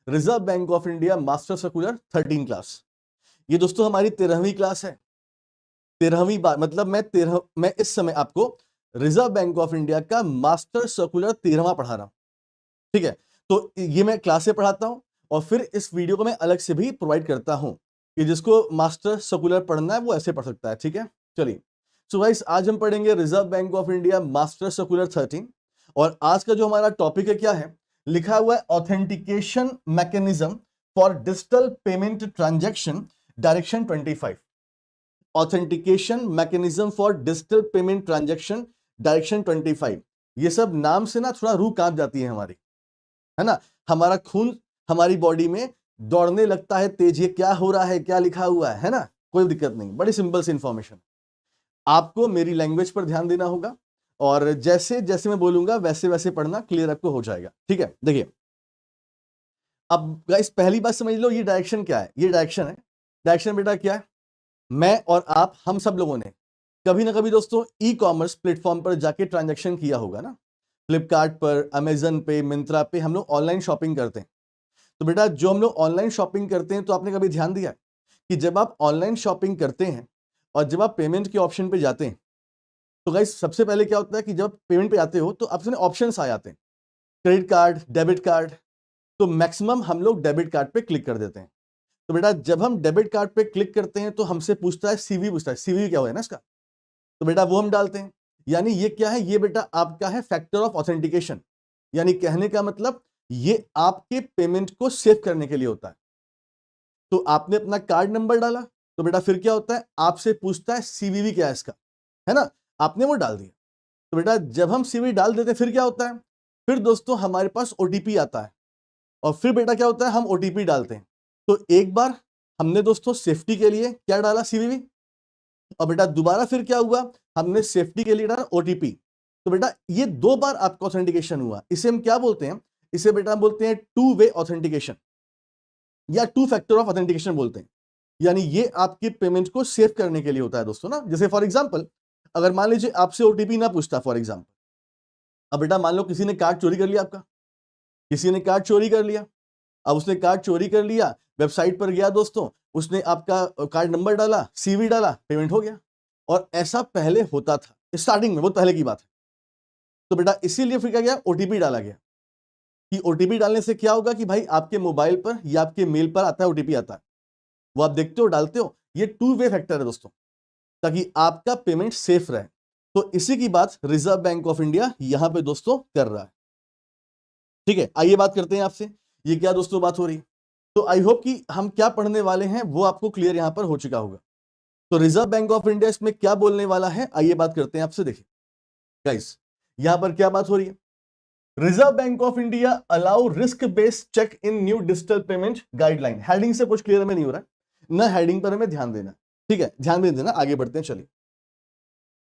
Reserve Bank of India master circular 13 class. ये दोस्तों हमारी 13वीं क्लास है। 13वीं बार मतलब मैं इस समय आपको रिजर्व बैंक ऑफ इंडिया का मास्टर सर्कुलर 13वां पढ़ा रहा हूं। ठीक है, तो ये मैं क्लास से पढ़ाता हूं और फिर इस वीडियो को मैं अलग से भी प्रोवाइड करता हूं कि जिसको मास्टर सर्कुलर पढ़ना है वो ऐसे पढ़ सकता है। ठीक है, चलिए। सो गाइस, आज हम पढ़ेंगे reserve Bank of India master circular 13 और आज का जो हमारा टॉपिक है क्या है, लिखा हुआ है authentication mechanism for digital payment transaction direction 25। Authentication mechanism for digital payment transaction direction 25। ये सब नाम से ना थोड़ा रूह कांप जाती है हमारी, है ना। हमारा खून हमारी बॉडी में दौड़ने लगता है तेज, ये क्या हो रहा है, क्या लिखा हुआ है ना। कोई दिक्कत नहीं, बड़ी सिंपल सी इंफॉर्मेशन। आपको मेरी लैंग्वेज पर ध्यान देना होगा और जैसे जैसे मैं बोलूंगा वैसे वैसे पढ़ना, क्लियर आपको हो जाएगा। ठीक है, देखिए अब गाइस पहली बात समझ लो, ये डायरेक्शन क्या है। ये डायरेक्शन है। डायरेक्शन बेटा क्या है, मैं और आप हम सब लोगों ने कभी ना कभी दोस्तों ई कॉमर्स प्लेटफॉर्म पर जाके ट्रांजैक्शन किया होगा ना। फ्लिपकार्ट पर, अमेजन पे, मिंत्रा पे हम लोग ऑनलाइन शॉपिंग करते हैं। तो बेटा जो हम लोग ऑनलाइन शॉपिंग करते हैं, तो आपने कभी ध्यान दिया कि जब आप ऑनलाइन शॉपिंग करते हैं और जब आप पेमेंट के ऑप्शन पे जाते हैं, तो गाइस सबसे पहले क्या होता है कि जब पेमेंट पे आते हो तो आपसे ऑप्शंस आ जाते हैं, क्रेडिट कार्ड, डेबिट कार्ड। तो मैक्सिमम हम लोग डेबिट कार्ड पे क्लिक कर देते हैं। तो बेटा जब हम डेबिट कार्ड पे क्लिक करते हैं तो हमसे पूछता है सीवी, पूछता है सीवी क्या हुआ है ना इसका। तो बेटा वो हम डालते हैं। यानी ये क्या है, ये बेटा आपका है फैक्टर ऑफ ऑथेंटिकेशन। यानी कहने का मतलब ये आपके पेमेंट को सेव करने के लिए होता है। तो आपने अपना कार्ड नंबर डाला, तो बेटा फिर क्या होता है, आपसे पूछता है सीवीवी क्या है इसका, है ना। आपने वो डाल दिया। तो बेटा जब हम सीवी डाल देते हैं फिर क्या होता है, फिर दोस्तों हमारे पास ओटीपी आता है और फिर बेटा क्या होता है, हम ओटीपी डालते हैं। तो एक बार हमने दोस्तों सेफ्टी के लिए क्या डाला, सीवीवी, और बेटा दोबारा फिर क्या हुआ, हमने सेफ्टी के लिए डाला ओटीपी। तो बेटा ये दो बार आपका ऑथेंटिकेशन हुआ। इसे हम क्या बोलते हैं, इसे बेटा बोलते हैं टू वे ऑथेंटिकेशन या टू फैक्टर ऑफ ऑथेंटिकेशन बोलते हैं। यानी ये आपके पेमेंट को सेव करने के लिए होता है दोस्तों ना। जैसे फॉर एग्जांपल अगर मान लीजिए आपसे ओटीपी ना पूछता फॉर एग्जांपल, अब बेटा मान लो किसी ने कार्ड चोरी कर लिया आपका, किसी ने कार्ड चोरी कर लिया। अब उसने कार्ड चोरी कर लिया, वेबसाइट पर गया दोस्तों, उसने आपका कार्ड नंबर डाला, सीवी डाला, पेमेंट हो गया। और ऐसा पहले होता था स्टार्टिंग में, वो पहले की बात है। तो बेटा इसीलिए फिर क्या गया, ओटीपी डाला गया कि ओटीपी डालने से क्या होगा कि भाई आपके मोबाइल पर या आपके मेल पर आता है, ओटीपी आता है, वो आप देखते हो, डालते हो। ये टू वे फैक्टर है दोस्तों, ताकि आपका पेमेंट सेफ रहे। तो इसी की बात रिजर्व बैंक ऑफ इंडिया यहां पे दोस्तों कर रहा है। ठीक है, आइए बात करते हैं आपसे, ये क्या दोस्तों बात हो रही है। तो आई होप कि हम क्या पढ़ने वाले हैं वो आपको क्लियर यहां पर हो चुका होगा। तो रिजर्व बैंक ऑफ इंडिया इसमें क्या बोलने वाला है, आइए बात करते हैं आपसे। देखिए गाइस यहां पर क्या बात हो रही है, Reserve Bank of India allow risk based check in new digital payment guideline. Heading से कुछ क्लियर में नहीं हो रहा है ना, हेडिंग पर हमें ध्यान देना। ठीक है, ध्यान भी देना, आगे बढ़ते हैं। चलिए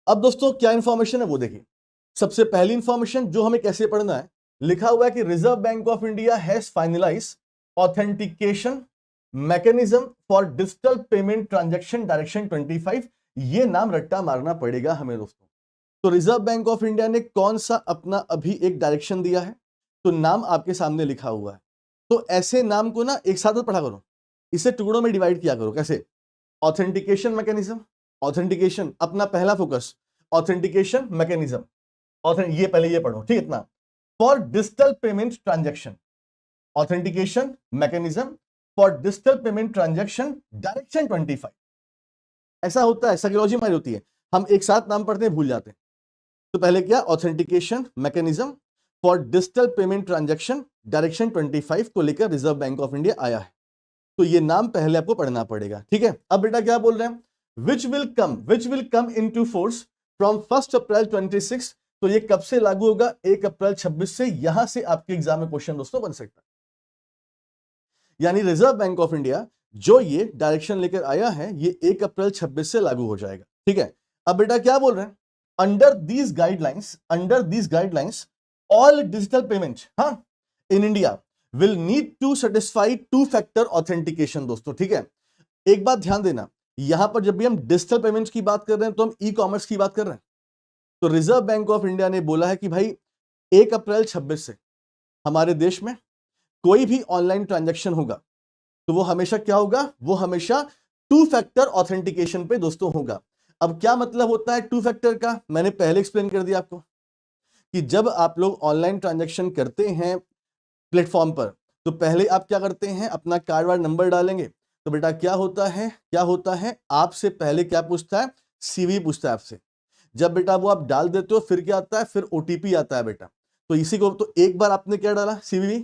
अब दोस्तों क्या इंफॉर्मेशन है वो देखिए। सबसे पहली इंफॉर्मेशन जो हमें कैसे पढ़ना है, लिखा हुआ है कि Reserve Bank of India has finalise authentication mechanism for digital payment transaction direction 25। ये नाम रट्टा मारना पड़ेगा हमें दोस्तों। तो रिजर्व बैंक ऑफ इंडिया ने कौन सा अपना अभी एक डायरेक्शन दिया है, तो नाम आपके सामने लिखा हुआ है। तो ऐसे नाम को ना एक साथ में पढ़ा करो, इसे टुकड़ों में डिवाइड किया करो। कैसे, ऑथेंटिकेशन मैकेनिज्म, ऑथेंटिकेशन अपना पहला फोकस, ऑथेंटिकेशन मैकेनिज्म, ये पहले ये पढ़ो, ठीक है इतना। For digital payment transaction, authentication mechanism for digital payment transaction direction 25। ऐसा होता है, साइकोलॉजी हमारी होती है, हम एक साथ नाम पढ़ते हैं भूल जाते हैं। तो पहले क्या, authentication mechanism for digital payment transaction direction 25 को लेकर रिजर्व बैंक ऑफ इंडिया आया है। तो ये नाम पहले आपको पढ़ना पड़ेगा। ठीक है, अब बेटा क्या बोल रहे हैं, which will come into force from 1 अप्रैल 26। तो ये कब से लागू होगा, 1 अप्रैल 26 से। यहां से आपके एग्जाम में क्वेश्चन दोस्तों बन सकता है। यानी रिजर्व बैंक ऑफ इंडिया जो ये डायरेक्शन लेकर आया है, ये 1 अप्रैल 26 से लागू हो जाएगा। ठीक है, अब बेटा क्या बोल रहे हैं, under these guidelines all digital payment in India will need to satisfy two factor authentication. दोस्तों ठीक है, एक बात ध्यान देना, यहां पर जब भी हम डिजिटल पेमेंट्स की बात कर रहे हैं तो हम ई कॉमर्स की बात कर रहे हैं। तो रिजर्व बैंक ऑफ इंडिया ने बोला है कि भाई 1 अप्रैल 26 से हमारे देश में कोई भी ऑनलाइन ट्रांजैक्शन होगा तो वो हमेशा क्या होगा, वो हमेशा टू फैक्टर ऑथेंटिकेशन पे दोस्तों होगा। अब क्या मतलब होता है टू फैक्टर का, मैंने पहले एक्सप्लेन कर दिया आपको कि जब आप लोग ऑनलाइन ट्रांजैक्शन करते हैं प्लेटफॉर्म पर तो पहले आप क्या करते हैं, अपना कार्ड वार्ड नंबर डालेंगे। तो बेटा क्या होता है आपसे पहले क्या पूछता है, सीवी पूछता है आपसे। जब बेटा वो आप डाल देते हो फिर क्या आता है, फिर ओटीपी आता है बेटा। तो इसी को तो एक बार आपने क्या डाला, सीवीवी,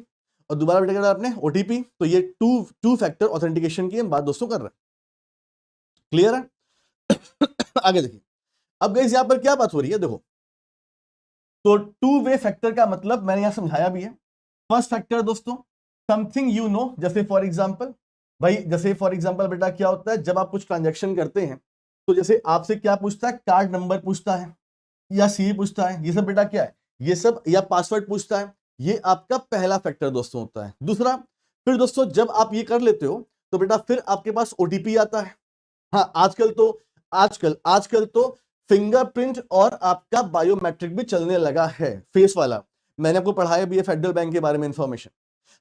और दोबारा बेटा क्या डाला आपने, ओटीपी। तो ये टू फैक्टर ऑथेंटिकेशन की हम बात दोस्तों कर रहे हैं। क्लियर है? आगे देखिए, अब गाइस यहां पर क्या बात हो रही है, देखो तो टू वे फैक्टर का मतलब मैंने यहां समझाया भी है। फर्स्ट फैक्टर दोस्तों, समथिंग यू नो, जैसे फॉर एग्जांपल भाई, जैसे फॉर एग्जांपल बेटा क्या होता है, जब आप कुछ ट्रांजैक्शन करते हैं तो जैसे आपसे क्या पूछता है, कार्ड नंबर पूछता है या सीवी पूछता है, ये सब बेटा क्या है, ये सब, या पासवर्ड पूछता है। ये आपका पहला फैक्टर दोस्तों होता है। दूसरा, फिर दोस्तों जब आप ये कर लेते हो तो बेटा फिर आपके पास ओटीपी आता है। हाँ, आजकल तो फिंगरप्रिंट और आपका बायोमेट्रिक भी चलने लगा है, फेस वाला। मैंने आपको पढ़ाया भी है फेडरल बैंक के बारे में इंफॉर्मेशन।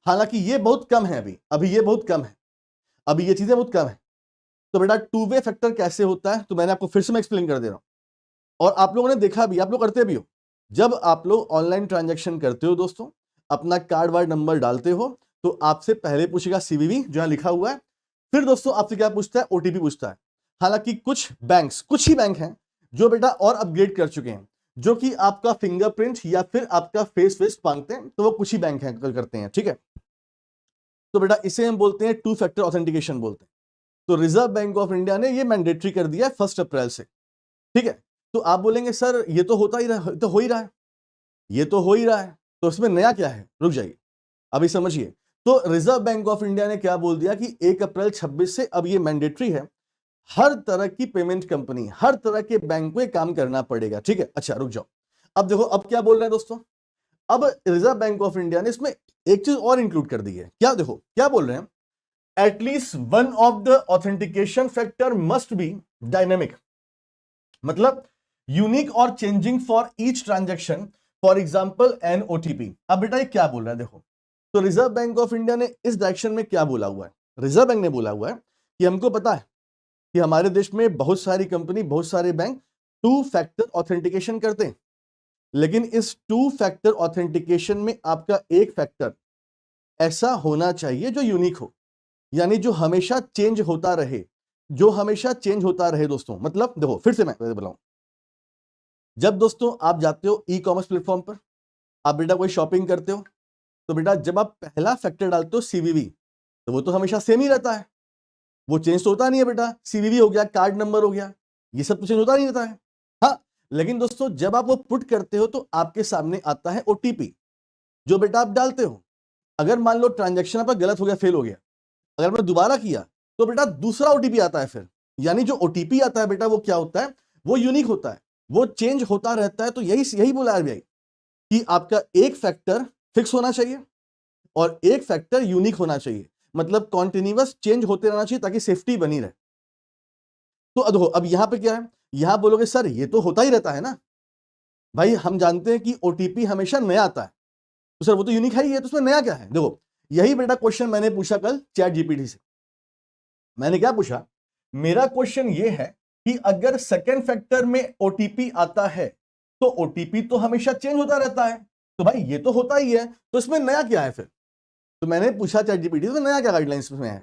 हालांकि ये बहुत कम है, अभी ये बहुत कम है, अभी ये चीजें बहुत कम है। तो बेटा टू वे फैक्टर कैसे होता है, तो मैंने आपको फिर से मैं एक्सप्लेन कर दे रहा हूं, और आप लोगों ने देखा भी, आप लोग करते भी हो। जब आप लोग ऑनलाइन ट्रांजैक्शन करते हो दोस्तों, अपना कार्ड वार्ड नंबर डालते हो तो आपसे पहले पूछेगा सीवीवी जो यहां लिखा हुआ है, फिर दोस्तों आपसे क्या पूछता है, ओटीपी पूछता है। हालांकि कुछ ही बैंक हैं जो बेटा और अपग्रेड कर चुके हैं, जो कि आपका फिंगरप्रिंट या फिर आपका फेस मांगते हैं, तो वो कुछ ही बैंक हैं करते हैं, ठीक है। तो बेटा इसे हम बोलते हैं टू फैक्टर ऑथेंटिकेशन बोलते हैं। तो रिजर्व बैंक ऑफ इंडिया ने ये मैंडेटरी कर दिया है 1 अप्रैल से, ठीक है। तो आप बोलेंगे सर ये तो होता ही रहा, तो हो ही रहा है, ये तो हो ही रहा है, तो इसमें नया क्या है, रुक जाइए अभी समझिए। तो रिजर्व बैंक ऑफ इंडिया ने क्या बोल दिया कि 1 अप्रैल 26 से अब ये मैंडेटरी है, हर तरह की पेमेंट कंपनी, हर तरह के बैंक को ये काम करना पड़ेगा, ठीक है। अच्छा रुक जाओ, अब देखो अब क्या बोल रहे हैं दोस्तों, अब रिजर्व बैंक ऑफ इंडिया ने इसमें एक चीज और इंक्लूड कर दी है। क्या, देखो क्या बोल रहे हैं, at least one of the authentication factor must be dynamic, मतलब यूनिक और changing for each transaction, for example an OTP. अब बेटा ये क्या बोल रहा है, देखो तो रिजर्व बैंक ऑफ इंडिया ने इस डायरेक्शन में क्या बोला हुआ है, रिजर्व बैंक ने बोला हुआ है कि हमको पता है कि हमारे देश में बहुत सारी कंपनी, बहुत सारे बैंक टू फैक्टर ऑथेंटिकेशन करते हैं, लेकिन इस टू फैक्टर ऑथेंटिकेशन में आपका एक फैक्टर ऐसा होना चाहिए जो यूनिक हो, यानी जो हमेशा चेंज होता रहे, जो हमेशा चेंज होता रहे दोस्तों। मतलब देखो फिर से मैं बताऊं, जब दोस्तों आप जाते हो ई कॉमर्स प्लेटफॉर्म पर, आप बेटा कोई शॉपिंग करते हो, तो बेटा जब आप पहला फैक्टर डालते हो सीवीवी, तो वो तो हमेशा सेम ही रहता है, वो चेंज तो होता नहीं है बेटा। सीवीवी हो गया, कार्ड नंबर हो गया, ये सब तो चेंज होता नहीं रहता है। हाँ, लेकिन दोस्तों जब आप वो पुट करते हो तो आपके सामने आता है ओटीपी, जो बेटा आप डालते हो। अगर मान लो ट्रांजैक्शन आपका गलत हो गया, फेल हो गया, अगर मैंने दोबारा किया तो बेटा दूसरा ओटीपी आता है फिर, यानी जो ओटीपी आता है बेटा वो क्या होता है, वो यूनिक होता है, वो चेंज होता रहता है। तो यही बोला आरबीआई कि आपका एक फैक्टर फिक्स होना चाहिए और एक फैक्टर यूनिक होना चाहिए, मतलब कॉन्टिन्यूअस चेंज होते रहना चाहिए ताकि सेफ्टी बनी रहे। तो देखो अब यहां पे क्या है, यहां बोलोगे सर ये तो होता ही रहता है ना भाई, हम जानते हैं कि ओटीपी हमेशा नया आता है, तो सर वो तो यूनिक है ही है, तो उसमें नया क्या है। देखो यही बेटा क्वेश्चन मैंने पूछा कल चैट जीपीटी से। मैंने क्या पूछा, मेरा क्वेश्चन ये है कि अगर सेकंड फैक्टर में ओटीपी आता है तो ओटीपी तो हमेशा चेंज होता रहता है, तो भाई ये तो होता ही है, तो इसमें नया क्या है फिर। तो मैंने पूछा चैट जीपीटी से नया क्या गाइडलाइंस में है,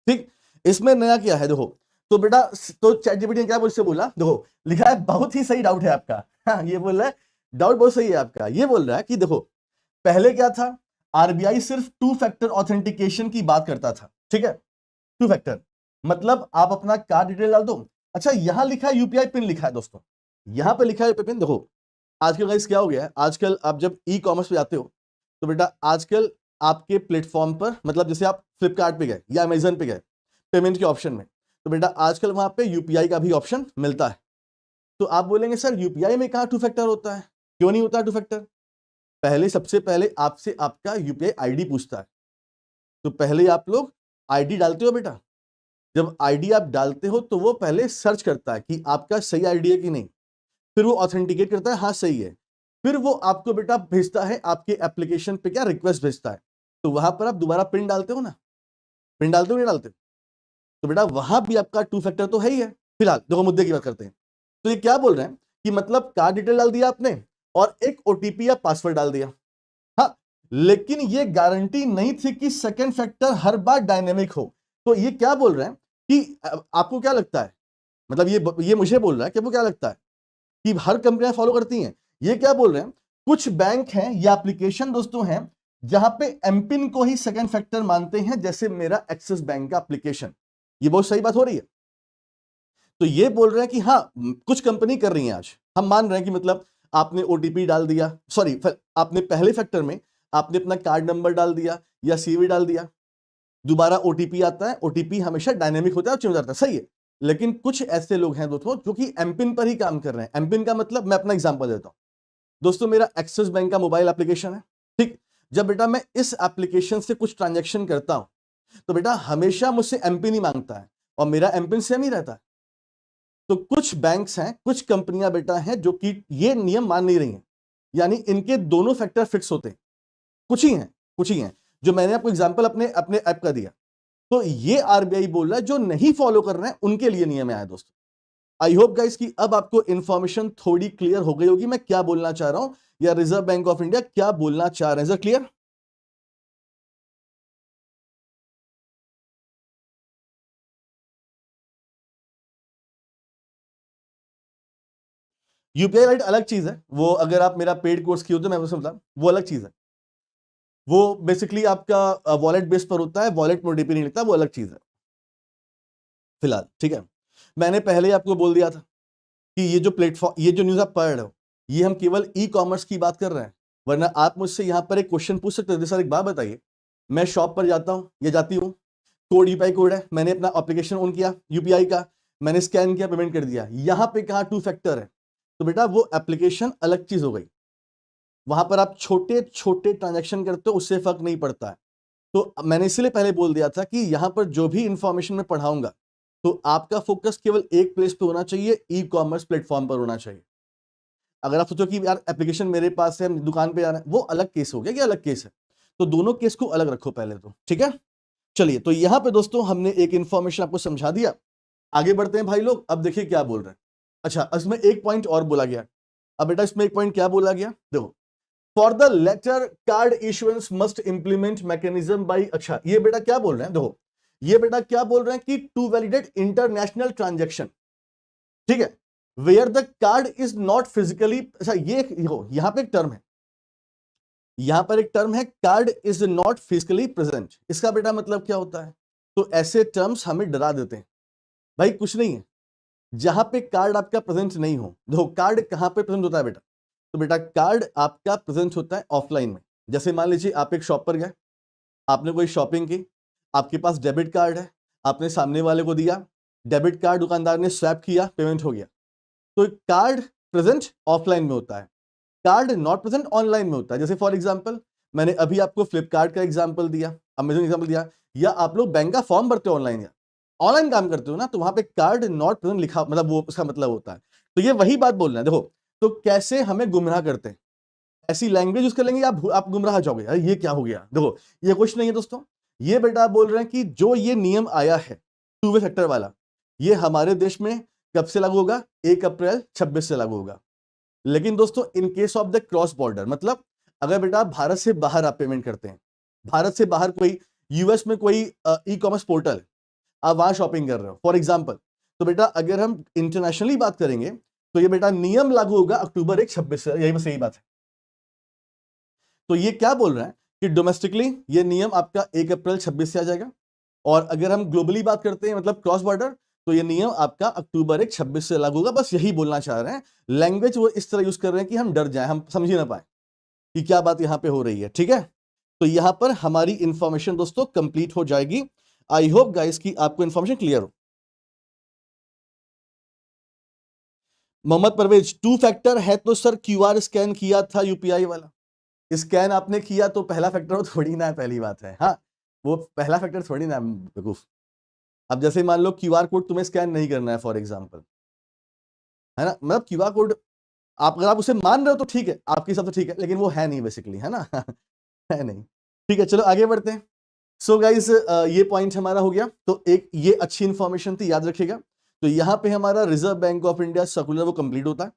ठीक, इसमें नया क्या है। देखो तो बेटा, तो चैट जीपीटी ने क्या मुझसे बोला, देखो लिखा है बहुत ही सही डाउट है आपका। हाँ, ये बोल रहा है डाउट बहुत सही है आपका। ये बोल रहा है कि देखो पहले क्या था, आरबीआई सिर्फ टू फैक्टर ऑथेंटिकेशन की बात करता था, ठीक है। टू फैक्टर मतलब आप अपना कार्ड डिटेल डाल दो। अच्छा यहां लिखा है यूपीआई पिन, लिखा है दोस्तों, यहां पे लिखा है यूपीआई पिन। देखो आजकल गाइस क्या हो गया है, आजकल आप जब ई कॉमर्स पे जाते हो तो बेटा आजकल आपके प्लेटफॉर्म पर, मतलब जैसे आप फ्लिपकार्ट पे गए या अमेजन पे गए पेमेंट के ऑप्शन में, तो बेटा आजकल वहां पे यूपीआई का भी ऑप्शन मिलता है। तो आप बोलेंगे सर यूपीआई में कहां टू फैक्टर होता है, क्यों नहीं होता टू फैक्टर। पहले सबसे पहले आपसे आपका यूपीआई आईडी पूछता है, तो पहले आप लोग आईडी डालते हो बेटा। जब आईडी आप डालते हो तो वो पहले सर्च करता है कि आपका सही आईडी है कि नहीं, फिर वो ऑथेंटिकेट करता है हाँ सही है, फिर वो आपको बेटा भेजता है आपके एप्लीकेशन पे क्या रिक्वेस्ट भेजता है। तो वहां पर आप दोबारा पिन डालते हो ना, पिन डालते हो नहीं डालते हो? तो बेटा वहां भी आपका 2 फैक्टर तो है ही है। फिलहाल देखो मुद्दे की बात करते हैं। तो ये क्या बोल रहे हैं कि मतलब कार्ड डिटेल डाल दिया आपने और एक ओटीपी या पासवर्ड डाल दिया, हाँ, लेकिन ये गारंटी नहीं थी कि सेकंड फैक्टर हर बार डायनेमिक हो। तो ये क्या बोल रहे हैं कि आपको क्या लगता है, मतलब ये मुझे बोल रहा है कि आपको क्या लगता है कि हर कंपनियां फॉलो करती हैं? ये क्या बोल रहे हैं, कुछ बैंक हैं या एप्लीकेशन दोस्तों हैं जहां पे एमपिन को ही सेकंड फैक्टर मानते हैं, जैसे मेरा एक्सिस बैंक का एप्लीकेशन। ये बहुत सही बात हो रही है। तो ये बोल रहे हैं कि हाँ, कुछ कंपनी कर रही है, आज हम मान रहे हैं कि मतलब आपने ओटीपी डाल दिया, सॉरी आपने पहले फैक्टर में आपने अपना कार्ड नंबर डाल दिया या सीवी डाल दिया, दोबारा ओटीपी आता है, ओटीपी हमेशा डायनेमिक होता है और चेंज हो जाता है, सही है। लेकिन कुछ ऐसे लोग हैं दोस्तों जो कि एमपिन पर ही काम कर रहे हैं। एमपिन का मतलब, मैं अपना एग्जांपल देता हूं दोस्तों, मेरा एक्सिस बैंक का मोबाइल एप्लीकेशन है, ठीक। जब बेटा मैं इस एप्लीकेशन से कुछ ट्रांजैक्शन करता हूं तो बेटा हमेशा मुझसे एमपिन ही मांगता है और मेरा एमपिन सेम ही रहता है। तो कुछ बैंक्स हैं, कुछ कंपनियां बेटा हैं जो कि ये नियम मान नहीं रही हैं, यानी इनके दोनों फैक्टर फिक्स होते हैं। कुछ ही हैं जो मैंने आपको एग्जांपल अपने अपने ऐप का दिया। तो ये आरबीआई बोल रहा है जो नहीं फॉलो कर रहे हैं उनके लिए नियम आया दोस्तों। आई होप गाइस कि अब आपको इंफॉर्मेशन थोड़ी क्लियर हो गई होगी मैं क्या बोलना चाह रहा हूं, या रिजर्व बैंक ऑफ इंडिया क्या बोलना चाह रहे हैं। क्लियर? यूपीआई राइट अलग चीज है, वो अगर आप मेरा पेड कोर्स किए हो तो मैं आपको बता, वो अलग चीज है। वो बेसिकली आपका वॉलेट बेस पर होता है, वॉलेट में ओटीपी नहीं लगता, वो अलग चीज है फिलहाल, ठीक है। मैंने पहले ही आपको बोल दिया था कि ये जो प्लेटफॉर्म, ये जो न्यूज आप पढ़ रहे हो, ये हम केवल ई कॉमर्स की बात कर रहे हैं। वरना आप मुझसे यहां पर एक क्वेश्चन पूछ सकते हो, सर एक बात बताइए, मैं शॉप पर जाता हूं या जाती हूं, कोड यूपीआई कोड है, मैंने अपना एप्लीकेशन ऑन किया यूपीआई का, मैंने स्कैन किया, पेमेंट कर दिया, यहां पे कहा 2 फैक्टर है, तो बेटा वो एप्लीकेशन अलग चीज हो गई। वहां पर आप छोटे छोटे ट्रांजैक्शन करते हो, उससे फर्क नहीं पड़ता है। तो मैंने इसलिए पहले बोल दिया था कि यहां पर जो भी इंफॉर्मेशन मैं पढ़ाऊंगा तो आपका फोकस केवल एक प्लेस पे होना चाहिए, ई कॉमर्स प्लेटफॉर्म पर होना चाहिए। अगर आप सोचो कि यार एप्लीकेशन मेरे पास है, हम दुकान पे जा रहे हैं, वो अलग केस हो गया, कि अलग केस है। तो दोनों केस को अलग रखो पहले तो, ठीक है। चलिए, तो यहां पे दोस्तों हमने एक इंफॉर्मेशन आपको समझा दिया, आगे बढ़ते हैं भाई लोग। अब देखिए क्या बोल रहे हैं। अच्छा, इसमें एक पॉइंट और बोला गया। अब बेटा इसमें एक पॉइंट क्या बोला गया, देखो, for the latter card issuance must implement mechanism by, अच्छा ये बेटा क्या बोल रहे हैं, देखो ये बेटा क्या बोल रहे हैं कि टू वैलिडेट इंटरनेशनल ट्रांजैक्शन, ठीक है, where the card is not physically, अच्छा ये यहां पे एक टर्म है, यहां पर एक टर्म है, card is not physically present. इसका बेटा मतलब क्या होता है? तो ऐसे टर्म्स हमें डरा देते हैं। भाई कुछ नहीं है, जहां पे कार्ड आपका प्रेजेंट नहीं हो, देखो कार्ड कहां पे प्रेजेंट होता है बेटा, तो बेटा कार्ड आपका प्रेजेंट होता है ऑफलाइन में। जैसे मान लीजिए आप एक शॉप पर गए, आपने कोई शॉपिंग की, आपके पास डेबिट कार्ड है, आपने सामने वाले को दिया, डेबिट कार्ड दुकानदार ने स्वैप किया, पेमेंट हो गया। तो कार्ड प्रेजेंट ऑफलाइन में होता है, कार्ड नॉट प्रेजेंट ऑनलाइन में होता है। जैसे फॉर एग्जांपल मैंने अभी आपको फ्लिपकार्ट का एग्जांपल दिया, अमेजन एग्जांपल दिया, या आप लोग बैंक का फॉर्म भरते हो ऑनलाइन, या ऑनलाइन काम करते हो ना, तो वहां पे कार्ड नॉट प्रेजेंट लिखा, मतलब वो उसका मतलब होता है। तो ये वही बात बोल रहे हैं, देखो तो कैसे हमें गुमराह करते हैं, ऐसी लैंग्वेज यूज कर लेंगे आप गुमराह हो जाओगे, अरे ये क्या हो गया। देखो ये कुछ नहीं है दोस्तों, ये बेटा बोल रहे हैं कि जो ये नियम आया है टू वे फैक्टर वाला, ये हमारे देश में कब से लागू होगा? 1 अप्रैल 26 से लागू होगा। लेकिन दोस्तों in case of the cross border, मतलब अगर बेटा आप भारत से बाहर आप पेमेंट करते हैं, भारत से बाहर कोई यूएस में कोई ई कॉमर्स पोर्टल, आप वहां शॉपिंग कर रहे हो फॉर एग्जांपल, तो बेटा अगर हम इंटरनेशनली बात करेंगे तो ये बेटा नियम लागू होगा अक्टूबर 1 26 से, यही बस यही बात है। तो ये क्या बोल रहे हैं कि डोमेस्टिकली ये नियम आपका 1 अप्रैल 26 से आ जाएगा, और अगर हम ग्लोबली बात करते हैं मतलब क्रॉस बॉर्डर, तो ये नियम आपका अक्टूबर 1 26 से लागू होगा। बस यही बोलना चाह रहे हैं, लैंग्वेज वो इस तरह यूज कर रहे हैं कि हम डर जाएं, हम समझ ही ना पाए कि क्या बात यहां पे हो रही है, ठीक है। तो यहां पर हमारी इंफॉर्मेशन दोस्तों कंप्लीट हो जाएगी। आई होप गाइस कि आपको इंफॉर्मेशन क्लियर हो। मोहम्मद परवेज, 2 फैक्टर है तो सर क्यूआर स्कैन किया था यूपीआई वाला, स्कैन आपने किया तो पहला फैक्टर वो थोड़ी ना है, पहली बात है, हाँ वो पहला फैक्टर थोड़ी ना है बेवकूफ। अब जैसे मान लो क्यूआर कोड तुम्हें स्कैन नहीं करना है फॉर एग्जांपल, है ना, मतलब क्यूआर कोड आप अगर आप उसे मान रहे हो तो ठीक है, आपके हिसाब से ठीक है, लेकिन वो है नहीं बेसिकली, है ना है नहीं। ठीक है, चलो आगे बढ़ते हैं। सो गाइस ये पॉइंट हमारा हो गया, तो एक ये अच्छी इंफॉर्मेशन थी, याद रखिएगा। तो यहां पे हमारा reserve Bank of India circular वो कंप्लीट होता है।